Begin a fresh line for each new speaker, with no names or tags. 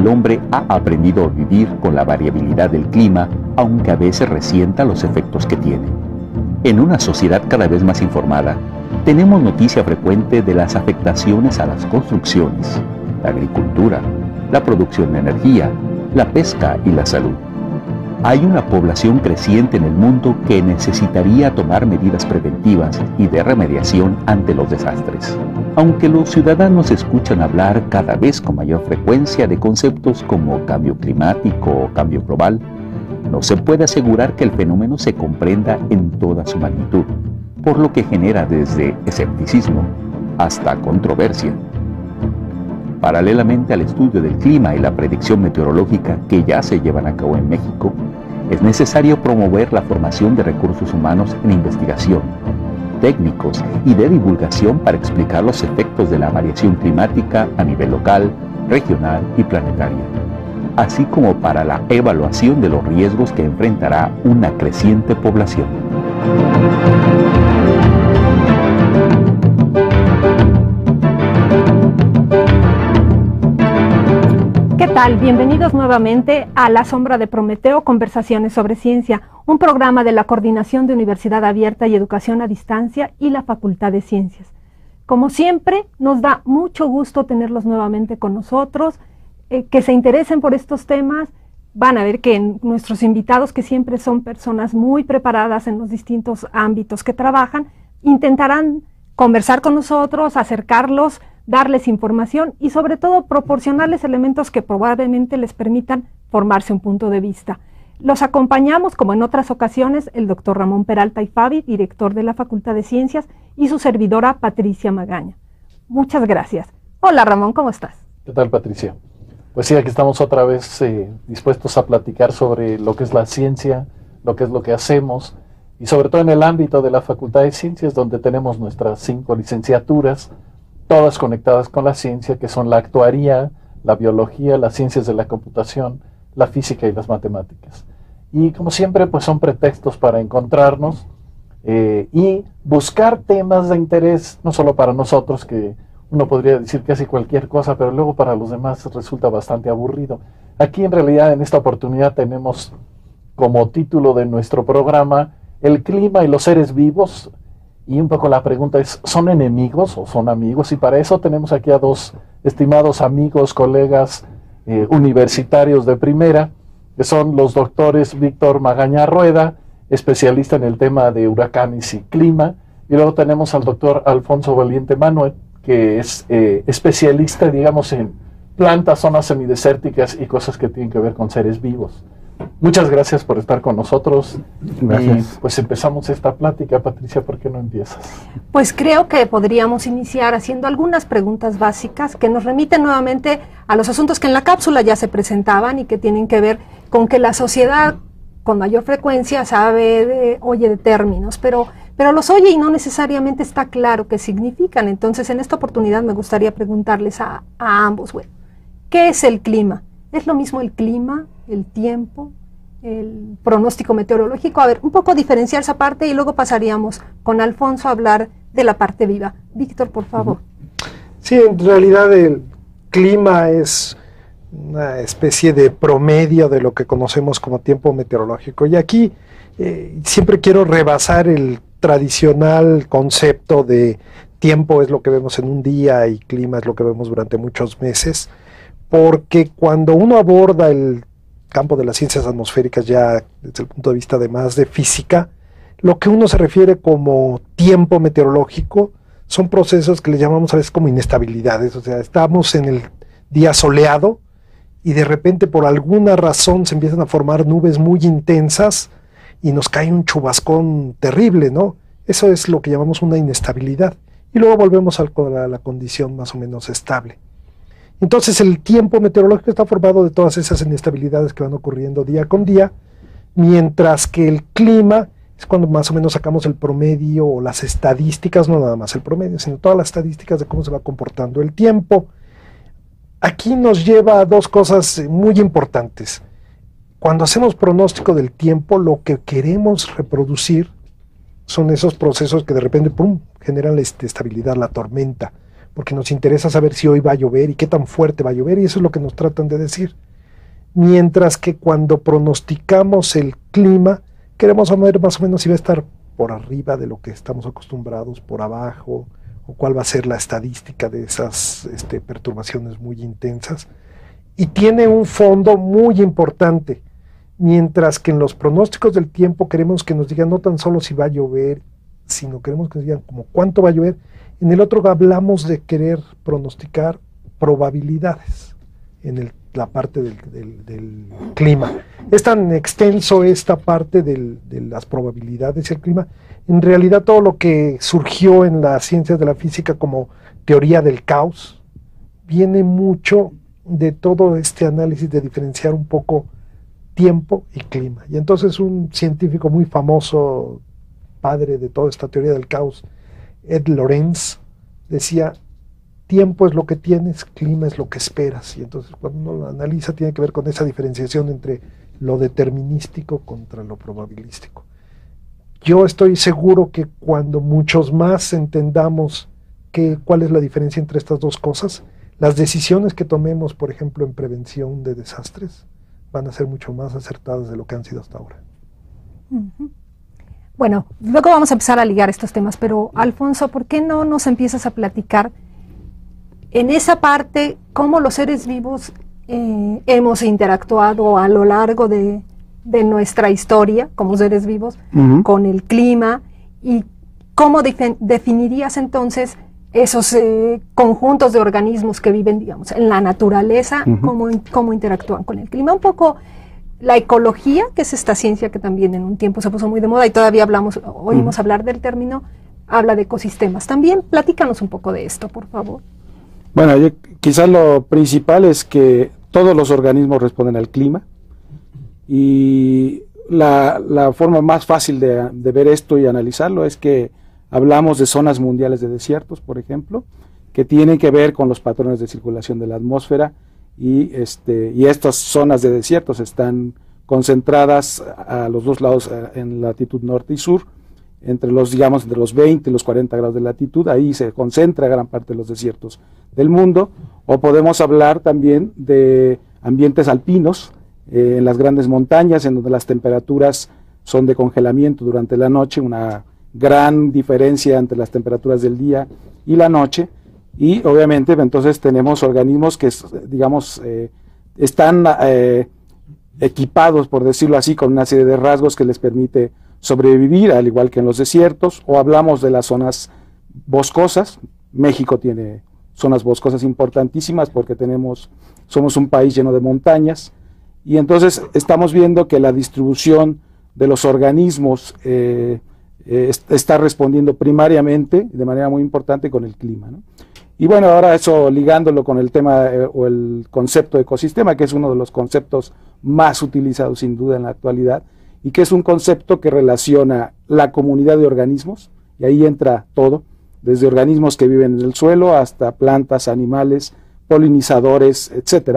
el hombre ha aprendido a vivir con la variabilidad del clima, aunque a veces resienta los efectos que tiene. En una sociedad cada vez más informada, tenemos noticia frecuente de las afectaciones a las construcciones, la agricultura, la producción de energía, la pesca y la salud. Hay una población creciente en el mundo que necesitaría tomar medidas preventivas y de remediación ante los desastres. Aunque los ciudadanos escuchan hablar cada vez con mayor frecuencia de conceptos como cambio climático o cambio global, no se puede asegurar que el fenómeno se comprenda en toda su magnitud, por lo que genera desde escepticismo hasta controversia. Paralelamente al estudio del clima y la predicción meteorológica que ya se llevan a cabo en México, es necesario promover la formación de recursos humanos en investigación, técnicos y de divulgación para explicar los efectos de la variación climática a nivel local, regional y planetario, así como para la evaluación de los riesgos que enfrentará una creciente población.
¿Qué tal? Bienvenidos nuevamente a La Sombra de Prometeo, Conversaciones sobre Ciencia, un programa de la Coordinación de Universidad Abierta y Educación a Distancia y la Facultad de Ciencias. Como siempre, nos da mucho gusto tenerlos nuevamente con nosotros, que se interesen por estos temas. Van a ver que nuestros invitados, que siempre son personas muy preparadas en los distintos ámbitos que trabajan, intentarán conversar con nosotros, acercarlos, darles información y sobre todo proporcionarles elementos que probablemente les permitan formarse un punto de vista. Los acompañamos, como en otras ocasiones, el doctor Ramón Peralta Ifavi, director de la Facultad de Ciencias, y su servidora Patricia Magaña. Muchas gracias. Hola Ramón, ¿cómo estás?
¿Qué tal, Patricia? Pues sí, aquí estamos otra vez dispuestos a platicar sobre lo que es la ciencia, lo que es lo que hacemos, y sobre todo en el ámbito de la Facultad de Ciencias, donde tenemos nuestras 5 licenciaturas, todas conectadas con la ciencia, que son la actuaría, la biología, las ciencias de la computación, la física y las matemáticas. Y como siempre, pues son pretextos para encontrarnos y buscar temas de interés, no solo para nosotros, que uno podría decir casi cualquier cosa, pero luego para los demás resulta bastante aburrido. Aquí en realidad en esta oportunidad tenemos como título de nuestro programa el clima y los seres vivos. Y un poco la pregunta es, ¿son enemigos o son amigos? Y para eso tenemos aquí a 2 estimados amigos, colegas universitarios de primera, que son los doctores Víctor Magaña Rueda, especialista en el tema de huracanes y clima, y luego tenemos al doctor Alfonso Valiente Manuel, que es especialista, digamos, en plantas, zonas semidesérticas y cosas que tienen que ver con seres vivos. Muchas gracias por estar con nosotros. Gracias. Y pues empezamos esta plática. Patricia, ¿por qué no empiezas?
Pues creo que podríamos iniciar haciendo algunas preguntas básicas que nos remiten nuevamente a los asuntos que en la cápsula ya se presentaban y que tienen que ver con que la sociedad con mayor frecuencia oye de términos, pero los oye y no necesariamente está claro qué significan. Entonces, en esta oportunidad me gustaría preguntarles a ambos, bueno, ¿qué es el clima? ¿Es lo mismo el clima, el tiempo, el pronóstico meteorológico? A ver, un poco diferenciar esa parte y luego pasaríamos con Alfonso a hablar de la parte viva. Víctor, por favor.
Sí, en realidad el clima es una especie de promedio de lo que conocemos como tiempo meteorológico. Y aquí siempre quiero rebasar el tradicional concepto de tiempo es lo que vemos en un día y clima es lo que vemos durante muchos meses, porque cuando uno aborda el campo de las ciencias atmosféricas ya desde el punto de vista además de física, lo que uno se refiere como tiempo meteorológico son procesos que le llamamos a veces como inestabilidades. O sea, estamos en el día soleado y de repente por alguna razón se empiezan a formar nubes muy intensas y nos cae un chubascón terrible, ¿no? Eso es lo que llamamos una inestabilidad. Y luego volvemos a la condición más o menos estable. Entonces el tiempo meteorológico está formado de todas esas inestabilidades que van ocurriendo día con día, mientras que el clima es cuando más o menos sacamos el promedio o las estadísticas, no nada más el promedio, sino todas las estadísticas de cómo se va comportando el tiempo. Aquí nos lleva a 2 cosas muy importantes. Cuando hacemos pronóstico del tiempo, lo que queremos reproducir son esos procesos que de repente, ¡pum!, generan la estabilidad, la tormenta. porque nos interesa saber si hoy va a llover y qué tan fuerte va a llover, y eso es lo que nos tratan de decir. Mientras que cuando pronosticamos el clima, queremos saber más o menos si va a estar por arriba de lo que estamos acostumbrados, por abajo, o cuál va a ser la estadística de esas perturbaciones muy intensas. Y tiene un fondo muy importante, mientras que en los pronósticos del tiempo queremos que nos digan no tan solo si va a llover, sino queremos que nos digan como cuánto va a llover. En el otro hablamos de querer pronosticar probabilidades en la parte del clima. Es tan extenso esta parte de las probabilidades y el clima. En realidad todo lo que surgió en las ciencias de la física como teoría del caos viene mucho de todo este análisis de diferenciar un poco tiempo y clima. Y entonces un científico muy famoso, padre de toda esta teoría del caos, Ed Lorenz, decía: tiempo es lo que tienes, clima es lo que esperas. Y entonces cuando uno lo analiza tiene que ver con esa diferenciación entre lo determinístico contra lo probabilístico. Yo estoy seguro que cuando muchos más entendamos cuál es la diferencia entre estas dos cosas, las decisiones que tomemos, por ejemplo, en prevención de desastres, van a ser mucho más acertadas de lo que han sido hasta ahora.
Bueno, luego vamos a empezar a ligar estos temas, pero Alfonso, ¿por qué no nos empiezas a platicar en esa parte cómo los seres vivos hemos interactuado a lo largo de nuestra historia como seres vivos con el clima, y cómo definirías entonces esos conjuntos de organismos que viven, digamos, en la naturaleza, cómo interactúan con el clima? Un poco la ecología, que es esta ciencia que también en un tiempo se puso muy de moda y todavía oímos hablar del término, habla de ecosistemas. También platícanos un poco de esto, por favor.
Bueno, quizás lo principal es que todos los organismos responden al clima, y la forma más fácil de ver esto y analizarlo es que hablamos de zonas mundiales de desiertos, por ejemplo, que tienen que ver con los patrones de circulación de la atmósfera, y estas zonas de desiertos están concentradas a los dos lados en latitud norte y sur, entre los 20 y los 40 grados de latitud. Ahí se concentra gran parte de los desiertos del mundo. O podemos hablar también de ambientes alpinos, en las grandes montañas, en donde las temperaturas son de congelamiento durante la noche, una gran diferencia entre las temperaturas del día y la noche, y obviamente entonces tenemos organismos que, digamos, están equipados, por decirlo así, con una serie de rasgos que les permite sobrevivir, al igual que en los desiertos. O hablamos de las zonas boscosas. México tiene zonas boscosas importantísimas porque somos un país lleno de montañas, y entonces estamos viendo que la distribución de los organismos está respondiendo primariamente, de manera muy importante, con el clima, ¿no? Y bueno, ahora eso ligándolo con el tema o el concepto de ecosistema, que es uno de los conceptos más utilizados sin duda en la actualidad, y que es un concepto que relaciona la comunidad de organismos, y ahí entra todo, desde organismos que viven en el suelo hasta plantas, animales, polinizadores, etcétera,